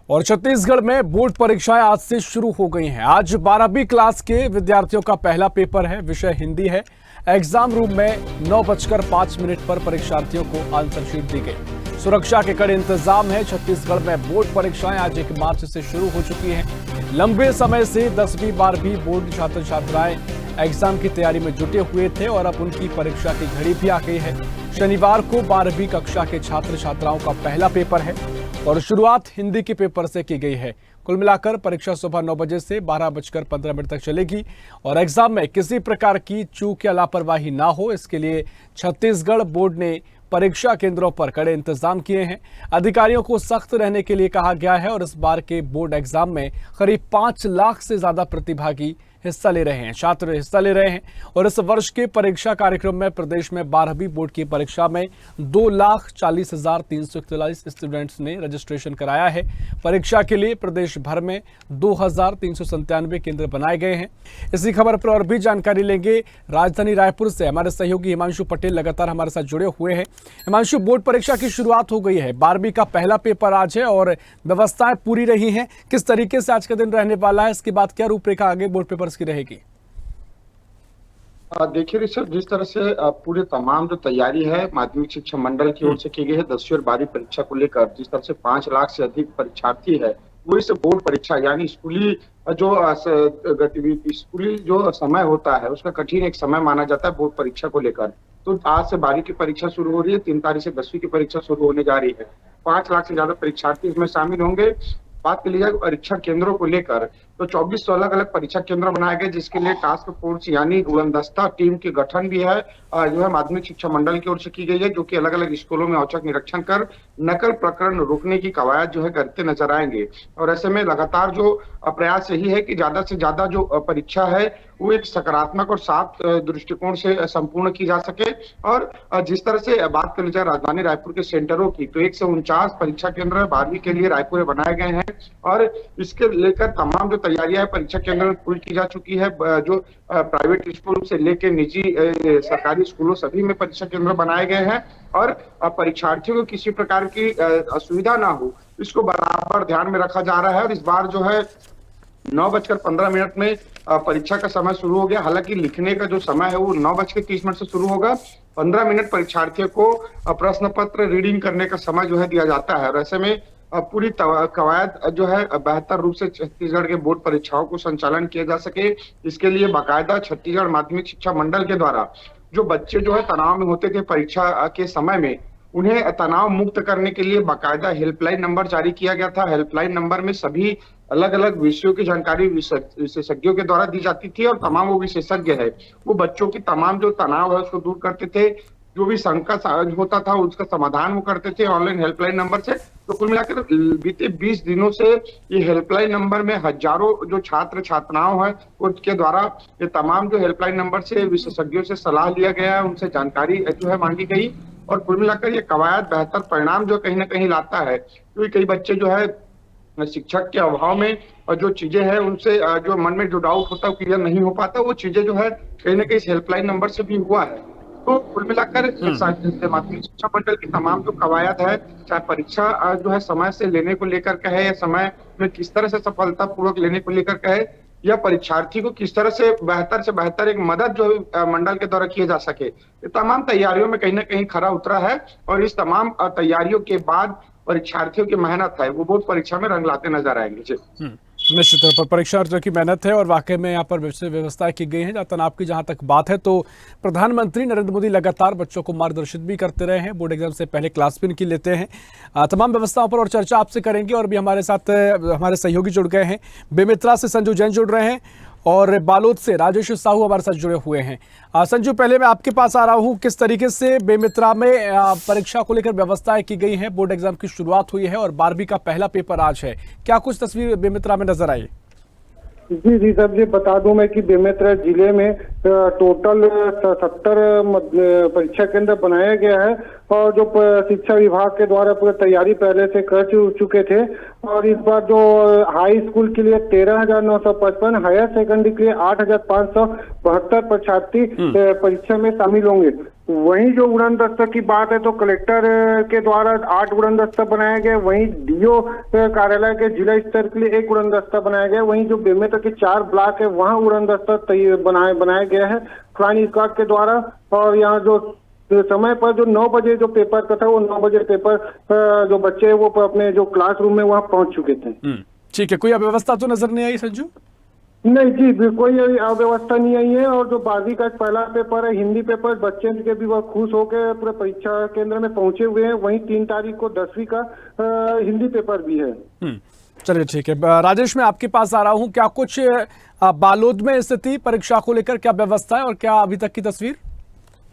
और छत्तीसगढ़ में बोर्ड परीक्षाएं आज से शुरू हो गई हैं। आज 12वीं क्लास के विद्यार्थियों का पहला पेपर है। विषय हिंदी है। एग्जाम रूम में 9:05 पर परीक्षार्थियों को आंसर शीट दी गई। सुरक्षा के कड़े इंतजाम है। छत्तीसगढ़ में बोर्ड परीक्षाएं आज 1 मार्च से शुरू हो चुकी हैं। लंबे समय से 10वीं 12वीं बोर्ड छात्र छात्राएं एग्जाम की तैयारी में जुटे हुए थे और अब उनकी परीक्षा की घड़ी भी आ गई है। शनिवार को 12वीं कक्षा के छात्र छात्राओं का पहला पेपर है और शुरुआत हिंदी के पेपर से की गई है। कुल मिलाकर परीक्षा सुबह 9 बजे से 12:15 तक चलेगी और एग्जाम में किसी प्रकार की चूक या लापरवाही ना हो, इसके लिए छत्तीसगढ़ बोर्ड ने परीक्षा केंद्रों पर कड़े इंतजाम किए हैं। अधिकारियों को सख्त रहने के लिए कहा गया है और इस बार के बोर्ड एग्जाम में करीब 5 लाख से ज्यादा प्रतिभागी हिस्सा ले रहे हैं, छात्र हिस्सा ले रहे हैं। और इस वर्ष के परीक्षा कार्यक्रम में प्रदेश में 12वीं बोर्ड की परीक्षा में 2,40,341 स्टूडेंट्स ने रजिस्ट्रेशन कराया है। परीक्षा के लिए प्रदेश भर में 2,397 केंद्र बनाए गए हैं। इसी खबर पर और भी जानकारी लेंगे। राजधानी रायपुर से हमारे सहयोगी हिमांशु पटेल लगातार हमारे साथ जुड़े हुए हैं। हिमांशु, बोर्ड परीक्षा की शुरुआत हो गई है। 12वीं का पहला पेपर आज है और व्यवस्थाएं पूरी रही हैं। किस तरीके से आज का दिन रहने वाला है, इसके बाद क्या रूपरेखा आगे बोर्ड पेपर की रहेगी? देखिए ऋषभ, जिस तरह से पूरे तमाम जो तैयारी है माध्यमिक शिक्षा मंडल की ओर से की गई है 10वीं और 12वीं परीक्षा को लेकर, जिस तरह से 5 लाख से अधिक परीक्षार्थी है, वो इस बोर्ड परीक्षा यानी स्कूली जो गतिविधि स्कूली जो समय होता है उसका कठिन एक समय माना जाता है बोर्ड परीक्षा को लेकर। तो आज से 12वीं की परीक्षा शुरू हो रही है, 3 तारीख से 10वीं की परीक्षा शुरू होने जा रही है। 5 लाख से ज्यादा परीक्षार्थी इसमें शामिल होंगे। बात कर लीजिए परीक्षा केंद्रों को लेकर तो 24 अलग अलग परीक्षा केंद्र बनाए गए, जिसके लिए टास्क फोर्स यानी उड़नदस्ता टीम के गठन भी है जो है माध्यमिक शिक्षा मंडल की ओर से की गई है, जो कि अलग अलग स्कूलों में औचक निरीक्षण कर नकल प्रकरण रोकने की कवायद जो है करते नजर आएंगे। और ऐसे में लगातार जो प्रयास यही है कि ज्यादा से ज्यादा जो परीक्षा है वो एक सकारात्मक और साफ दृष्टिकोण से संपूर्ण की जा सके। और जिस तरह से बात कर लीजिए राजधानी रायपुर के सेंटरों की, तो 149 परीक्षा केंद्र 12वीं के लिए रायपुर में बनाए गए हैं और इसके लेकर तमाम जो तैयारियां परीक्षा केंद्र में पूरी की जा चुकी है। जो प्राइवेट स्कूल से लेकर निजी सरकारी स्कूलों सभी में परीक्षा केंद्र बनाए गए हैं और परीक्षार्थियों को किसी प्रकार की असुविधा ना हो, इसको बराबर ध्यान में रखा जा रहा है। और इस बार जो है 9:15 में परीक्षा का समय शुरू हो गया। हालांकि लिखने का जो समय है वो 9:30 से शुरू होगा। 15 मिनट परीक्षार्थियों को प्रश्न पत्र रीडिंग करने का समय जो है दिया जाता है। और ऐसे में पूरी कवायद जो है बेहतर रूप से छत्तीसगढ़ के बोर्ड परीक्षाओं को संचालन किया जा सके, इसके लिए बाकायदा छत्तीसगढ़ माध्यमिक शिक्षा मंडल के द्वारा जो बच्चे जो है तनाव में होते थे परीक्षा के समय में, उन्हें तनाव मुक्त करने के लिए बाकायदा हेल्पलाइन नंबर जारी किया गया था। हेल्पलाइन नंबर में सभी अलग अलग विषयों की जानकारी विशेषज्ञों के द्वारा दी जाती थी और तमाम वो विशेषज्ञ है वो बच्चों की तमाम जो तनाव है उसको दूर करते थे। जो भी शंका होता था उसका समाधान वो करते थे ऑनलाइन हेल्पलाइन नंबर से। तो कुल मिलाकर बीते 20 दिनों से ये हेल्पलाइन नंबर में हजारों जो छात्र छात्राओं हैं उनके द्वारा ये तमाम जो हेल्पलाइन नंबर से विशेषज्ञों से सलाह लिया गया, उनसे जानकारी जो है मांगी गई। और कुल मिलाकर ये कवायद बेहतर परिणाम जो कहीं ना कहीं लाता है, क्योंकि कई बच्चे जो है शिक्षक के अभाव में और जो चीजें हैं उनसे जो मन में जो डाउट होता है वो क्लियर नहीं हो पाता, वो चीजें जो है कहीं ना कहीं हेल्पलाइन नंबर से भी हुआ है। तो कुल मिलाकर माध्यमिक शिक्षा मंडल की तमाम जो कवायद है, चाहे परीक्षा जो है समय से लेने को लेकर कहे या समय में किस तरह से सफलता पूर्वक लेने को लेकर कहे, या परीक्षार्थी को किस तरह से बेहतर एक मदद जो मंडल के द्वारा किए जा सके, ये तमाम तैयारियों में कहीं ना कहीं खरा उतरा है। और इस तमाम तैयारियों के बाद परीक्षार्थियों की मेहनत है वो बोर्ड परीक्षा में रंग लाते नजर आएंगे। निश्चित तौर पर परीक्षार्थियों की मेहनत है और वाकई में यहाँ पर व्यवस्था की गई है। तनाव की जहाँ तक बात है तो प्रधानमंत्री नरेंद्र मोदी लगातार बच्चों को मार्गदर्शित भी करते रहे हैं। बोर्ड एग्जाम से पहले क्लास भी इनकी लेते हैं। तमाम व्यवस्थाओं पर और चर्चा आपसे करेंगे और भी हमारे साथ हमारे सहयोगी जुड़ गए हैं। बेमित्रा से संजू जैन जुड़ रहे हैं और बालोद से राजेश साहू हमारे साथ जुड़े हुए हैं। संजू, पहले मैं आपके पास आ रहा हूं, किस तरीके से बेमित्रा में परीक्षा को लेकर व्यवस्थाएं की गई हैं? बोर्ड एग्जाम की शुरुआत हुई है और 12वीं का पहला पेपर आज है, क्या कुछ तस्वीर बेमित्रा में नजर आई? जी सर, जी बता दूं मैं कि बेमेतरा जिले में टोटल 70 परीक्षा केंद्र बनाया गया है और जो शिक्षा विभाग के द्वारा पूरी तैयारी पहले से कर चुके थे। और इस बार जो हाई स्कूल के लिए 13,955, हायर सेकेंडरी के लिए 8,572 परीक्षार्थी परीक्षा में शामिल होंगे। वहीं जो उड़न दस्ता की बात है तो कलेक्टर के द्वारा 8 उड़न दस्ता बनाया गया, वहीं डीओ कार्यालय के जिला स्तर के लिए 1 उड़न दस्ता बनाया गया, वहीं जो बेमेतरा के 4 ब्लॉक है वहां उड़न दस्ता बनाया गया है फ्लाइंग स्क्वाड के द्वारा। और यहाँ जो समय पर जो 9 बजे जो पेपर का था वो 9 बजे पेपर जो बच्चे वो अपने जो क्लासरूम में वहां पहुंच चुके थे। ठीक है, कोई अव्यवस्था तो नजर नहीं आई संजू? नहीं जी, कोई अव्यवस्था नहीं आई है। और जो 12वीं का पहला पेपर है हिंदी पेपर, बच्चे के भी वह खुश होकर पूरे परीक्षा केंद्र में पहुंचे हुए हैं। वहीं 3 तारीख को 10वीं का हिंदी पेपर भी है। चलिए ठीक है, राजेश मैं आपके पास आ रहा हूं। क्या कुछ बालोद में स्थिति परीक्षा को लेकर क्या व्यवस्था है और क्या अभी तक की तस्वीर?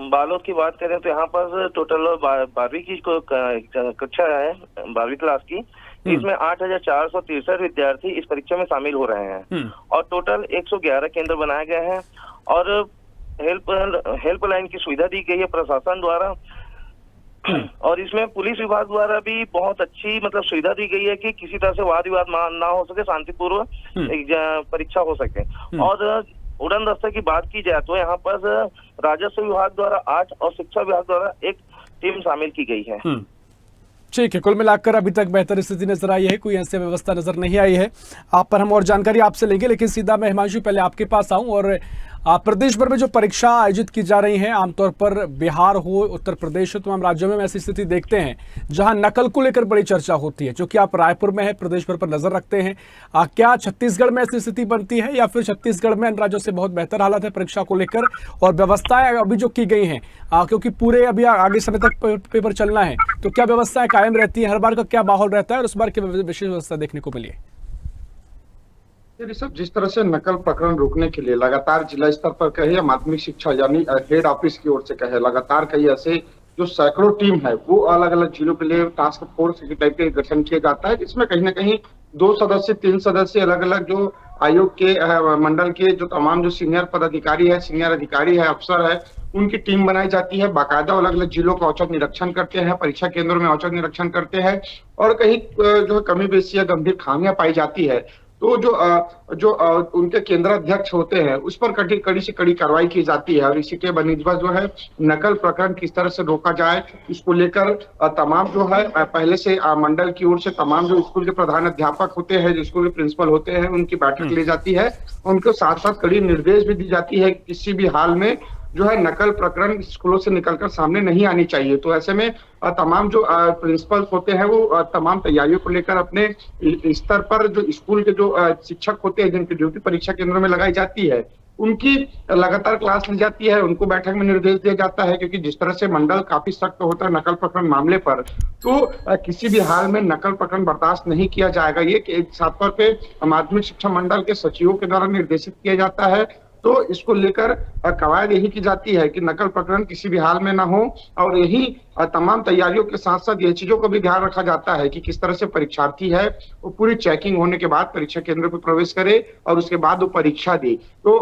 बालोद की बात करें तो यहाँ पर टोटल 12वीं की कक्षा है, 12वीं क्लास की, इसमें 8,463 विद्यार्थी इस परीक्षा में शामिल हो रहे हैं और टोटल 111 केंद्र बनाए गए हैं और हेल्पलाइन की सुविधा दी गई है प्रशासन द्वारा। और इसमें पुलिस विभाग द्वारा भी बहुत अच्छी मतलब सुविधा दी गई है कि किसी तरह से वाद विवाद ना हो सके, शांतिपूर्वक परीक्षा हो सके। और उड़न दस्ते की बात की जाए तो यहाँ पर राजस्व विभाग द्वारा 8 और शिक्षा विभाग द्वारा 1 टीम शामिल की गई है। ठीक है, कुल मिलाकर अभी तक बेहतर स्थिति नजर आई है, कोई ऐसी व्यवस्था नजर नहीं आई है। आप पर हम और जानकारी आपसे लेंगे, लेकिन सीधा मैं हिमांशु पहले आपके पास आऊं। और प्रदेश भर में जो परीक्षा आयोजित की जा रही हैं, आमतौर पर बिहार हो, उत्तर प्रदेश हो, तमाम राज्यों में ऐसी स्थिति देखते हैं जहां नकल को लेकर बड़ी चर्चा होती है। क्योंकि आप रायपुर में है, प्रदेश भर पर नजर रखते हैं, क्या छत्तीसगढ़ में ऐसी स्थिति बनती है या फिर छत्तीसगढ़ में अन्य राज्यों से बहुत बेहतर हालत है परीक्षा को लेकर? और व्यवस्थाएं अभी जो की गई हैं, क्योंकि पूरे अभी आगे समय तक पेपर चलना है, तो क्या व्यवस्थाएं कायम रहती है? हर बार का क्या माहौल रहता है और उस बार की विशेष व्यवस्था देखने को मिली है? सब जिस तरह से नकल प्रकरण रोकने के लिए लगातार जिला स्तर पर कहे या माध्यमिक शिक्षा यानी हेड ऑफिस की ओर से कहे, लगातार कई ऐसे जो सैकड़ों टीम है वो अलग अलग जिलों के लिए टास्क फोर्स के टाइप के गठन किया जाता है, जिसमें कहीं ना कहीं 2 सदस्य 3 सदस्य अलग अलग जो आयोग के मंडल के जो तमाम जो सीनियर पदाधिकारी है, सीनियर अधिकारी है, अफसर है, उनकी टीम बनाई जाती है। बाकायदा अलग अलग जिलों का औचक निरीक्षण करते हैं, परीक्षा केंद्रों में औचक निरीक्षण करते हैं और कहीं जो कमी बेसी या गंभीर खामियां पाई जाती है तो जो उनके केंद्राध्यक्ष होते हैं उस पर कड़ी से कड़ी कार्रवाई की जाती है। और इसी के बनिस्बत जो है नकल प्रकरण किस तरह से रोका जाए, इसको लेकर तमाम जो है पहले से मंडल की ओर से तमाम जो स्कूल के प्रधान अध्यापक होते हैं, जो स्कूल के प्रिंसिपल होते हैं, उनकी बैठक ली जाती है। उनको साथ साथ कड़ी निर्देश भी दी जाती है किसी भी हाल में जो है नकल प्रकरण स्कूलों से निकलकर सामने नहीं आनी चाहिए। तो ऐसे में तमाम जो प्रिंसिपल होते हैं वो तमाम तैयारियों को लेकर अपने स्तर पर जो स्कूल के जो शिक्षक होते हैं जिनकी ड्यूटी परीक्षा केंद्रों में लगाई जाती है, उनकी लगातार क्लास ली जाती है, उनको बैठक में निर्देश दिया जाता है। क्योंकि जिस तरह से मंडल काफी सख्त होता है नकल प्रकरण मामले पर, तो किसी भी हाल में नकल प्रकरण बर्दाश्त नहीं किया जाएगा। ये साफ तौर पे माध्यमिक शिक्षा मंडल के सचिवों के द्वारा निर्देशित किया जाता है। तो इसको लेकर कवायद यही की जाती है कि नकल प्रकरण किसी भी हाल में ना हो। और यही तमाम तैयारियों के साथ साथ ये चीजों को भी ध्यान रखा जाता है कि किस तरह से परीक्षार्थी है वो पूरी चेकिंग होने के बाद परीक्षा केंद्र पर प्रवेश करे और उसके बाद वो परीक्षा दे। तो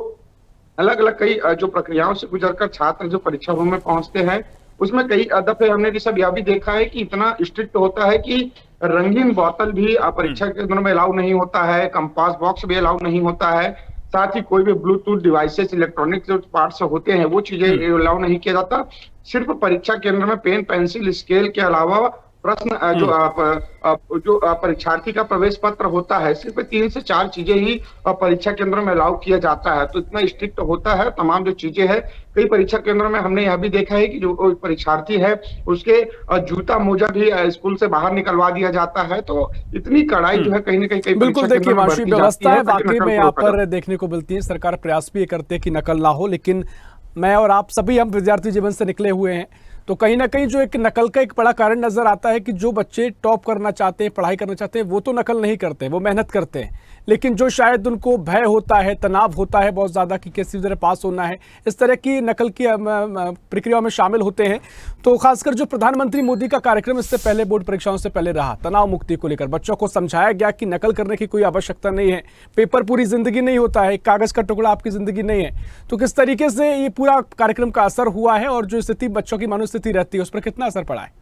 अलग अलग कई जो प्रक्रियाओं से गुजरकर छात्र जो परीक्षा रूम में पहुंचते हैं, उसमें कई दफे हमने ये सब यह भी देखा है कि इतना स्ट्रिक्ट होता है कि रंगीन बोतल भी परीक्षा केंद्र में अलाउ नहीं होता है, कंपास बॉक्स भी अलाउ नहीं होता है, साथ ही कोई भी ब्लूटूथ डिवाइसेस, इलेक्ट्रॉनिक जो पार्ट्स होते हैं वो चीजें अलाउ नहीं किया जाता। सिर्फ परीक्षा केंद्र में पेन, पेंसिल, स्केल के अलावा प्रश्न जो परीक्षार्थी का प्रवेश पत्र होता है, सिर्फ 3 से 4 चीजें ही परीक्षा केंद्रों में अलाउ किया जाता है। तो इतना स्ट्रिक्ट होता है तमाम जो चीजें हैं। कई परीक्षा केंद्रों में हमने यह भी देखा है कि जो परीक्षार्थी है उसके जूता मोजा भी स्कूल से बाहर निकलवा दिया जाता है। तो इतनी कड़ाई जो है कहीं ना कहीं बिल्कुल देखिए वाशी, व्यवस्था है वाकई में यहाँ पर देखने को मिलती है। सरकार प्रयास भी करते हैं कि नकल ना हो, लेकिन मैं और आप सभी हम विद्यार्थी जीवन से निकले हुए हैं, तो कहीं ना कहीं जो एक नकल का एक बड़ा कारण नजर आता है कि जो बच्चे टॉप करना चाहते हैं, पढ़ाई करना चाहते हैं, वो तो नकल नहीं करते, वो मेहनत करते हैं। लेकिन जो शायद उनको भय होता है, तनाव होता है बहुत ज़्यादा कि किसी तरह पास होना है, इस तरह की नकल की प्रक्रियाओं में शामिल होते हैं। तो खासकर जो प्रधानमंत्री मोदी का कार्यक्रम इससे पहले बोर्ड परीक्षाओं से पहले रहा, तनाव मुक्ति को लेकर बच्चों को समझाया गया कि नकल करने की कोई आवश्यकता नहीं है, पेपर पूरी जिंदगी नहीं होता है, कागज का टुकड़ा आपकी जिंदगी नहीं है। तो किस तरीके से ये पूरा कार्यक्रम का असर हुआ है और जो स्थिति बच्चों की मनोस्थिति रहती है उस पर कितना असर पड़ा है?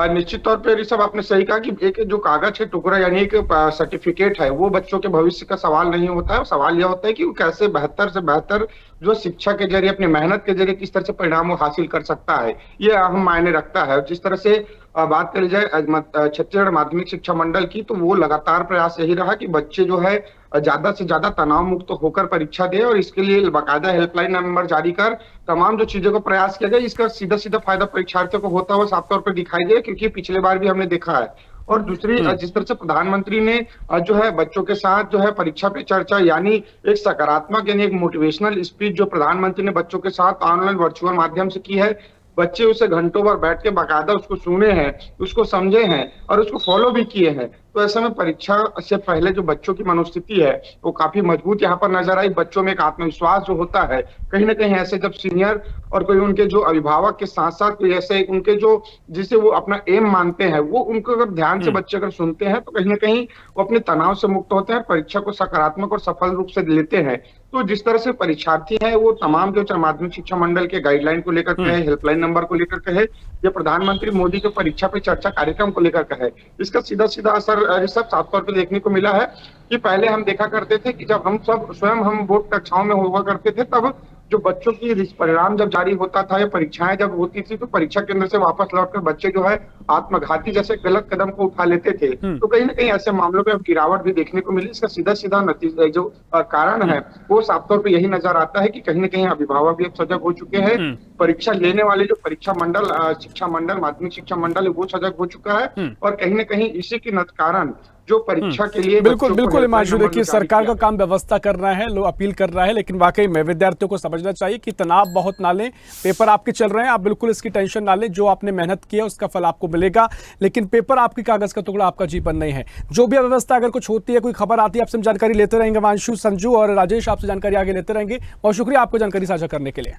निश्चित तौर पे ऋषभ आपने सही कहा कि एक जो कागज के टुकड़ा यानी एक सर्टिफिकेट है वो बच्चों के भविष्य का सवाल नहीं होता है। सवाल यह होता है कि वो कैसे बेहतर से बेहतर जो शिक्षा के जरिए अपनी मेहनत के जरिए किस तरह से परिणाम वो हासिल कर सकता है, ये अहम मायने रखता है। जिस तरह से बात करी जाए छत्तीसगढ़ माध्यमिक शिक्षा मंडल की, तो वो लगातार प्रयास यही रहा कि बच्चे जो है ज्यादा से ज्यादा तनाव मुक्त होकर परीक्षा दे, और इसके लिए बाकायदा हेल्पलाइन नंबर जारी कर तमाम जो चीजों का प्रयास किया गया, इसका सीधा सीधा फायदा परीक्षार्थियों को होता हुआ साफ तौर पर दिखाई दे, क्योंकि पिछले बार भी हमने देखा है। और दूसरी, जिस तरह से प्रधानमंत्री ने जो है बच्चों के साथ जो है परीक्षा पे चर्चा, यानी एक सकारात्मक यानी एक मोटिवेशनल स्पीच जो प्रधानमंत्री ने बच्चों के साथ ऑनलाइन वर्चुअल माध्यम से की है, बच्चे उसे घंटों भर बैठ के बाकायदा उसको सुने हैं, उसको समझे हैं और उसको फॉलो भी किए हैं। तो ऐसे में परीक्षा से पहले जो बच्चों की मनोस्थिति है वो काफी मजबूत यहाँ पर नजर आई। बच्चों में एक आत्मविश्वास जो होता है, कहीं ना कहीं ऐसे जब सीनियर और कोई उनके जो अभिभावक के साथ साथ कोई ऐसे उनके जो जिसे वो अपना एम मानते हैं, वो उनको अगर ध्यान से बच्चे अगर सुनते हैं तो कहीं ना कहीं वो अपने तनाव से मुक्त होते हैं, परीक्षा को सकारात्मक और सफल रूप से लेते हैं। तो जिस तरह से परीक्षार्थी हैं वो तमाम जो माध्यमिक शिक्षा मंडल के गाइडलाइन को लेकर कहे, हेल्पलाइन नंबर को लेकर कहे, या प्रधानमंत्री मोदी के परीक्षा पे चर्चा कार्यक्रम को लेकर कहे, इसका सीधा सीधा असर सब साफ तौर पर देखने को मिला है। कि पहले हम देखा करते थे कि जब हम सब स्वयं हम बोर्ड कक्षाओं में हुआ करते थे, तब जो बच्चों की परिणाम जब जारी होता था या परीक्षाएं जब होती थी, तो परीक्षा केंद्र से वापस लौटकर बच्चे जो है आत्मघाती जैसे गलत कदम को उठा लेते थे। तो कहीं ना कहीं ऐसे मामलों में अब गिरावट भी देखने को मिली। इसका सीधा सीधा नतीजा जो कारण है वो साफ तौर पर यही नजर आता है कि कहीं ना कहीं अभिभावक भी अब सजग हो चुके हैं, परीक्षा लेने वाले जो परीक्षा मंडल शिक्षा मंडल माध्यमिक शिक्षा मंडल है वो सजग हो चुका है, और कहीं ना कहीं इसी के कारण जो परीक्षा के लिए बिल्कुल हिमांशु, देखिए सरकार का काम व्यवस्था करना है, लोग अपील कर रहा है, लेकिन वाकई में विद्यार्थियों को समझना चाहिए कि तनाव बहुत ना लें। पेपर आपके चल रहे हैं, आप बिल्कुल इसकी टेंशन ना लें, जो आपने मेहनत की है उसका फल आपको मिलेगा, लेकिन पेपर आपकी कागज का टुकड़ा, आपका जीवन नहीं है। जो भी व्यवस्था अगर कुछ होती है, कोई खबर आती है, आपसे हम जानकारी लेते रहेंगे। हिमांशु, संजू और राजेश आपसे जानकारी आगे लेते रहेंगे। बहुत शुक्रिया आपको जानकारी साझा करने के लिए।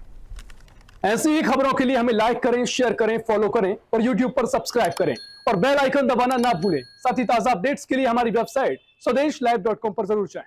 ऐसी ही खबरों के लिए हमें लाइक करें, शेयर करें, फॉलो करें और यूट्यूब पर सब्सक्राइब करें और बेल आइकन दबाना ना भूलें। साथ ही ताजा अपडेट्स के लिए हमारी वेबसाइट swadesh live.com पर जरूर जाएं।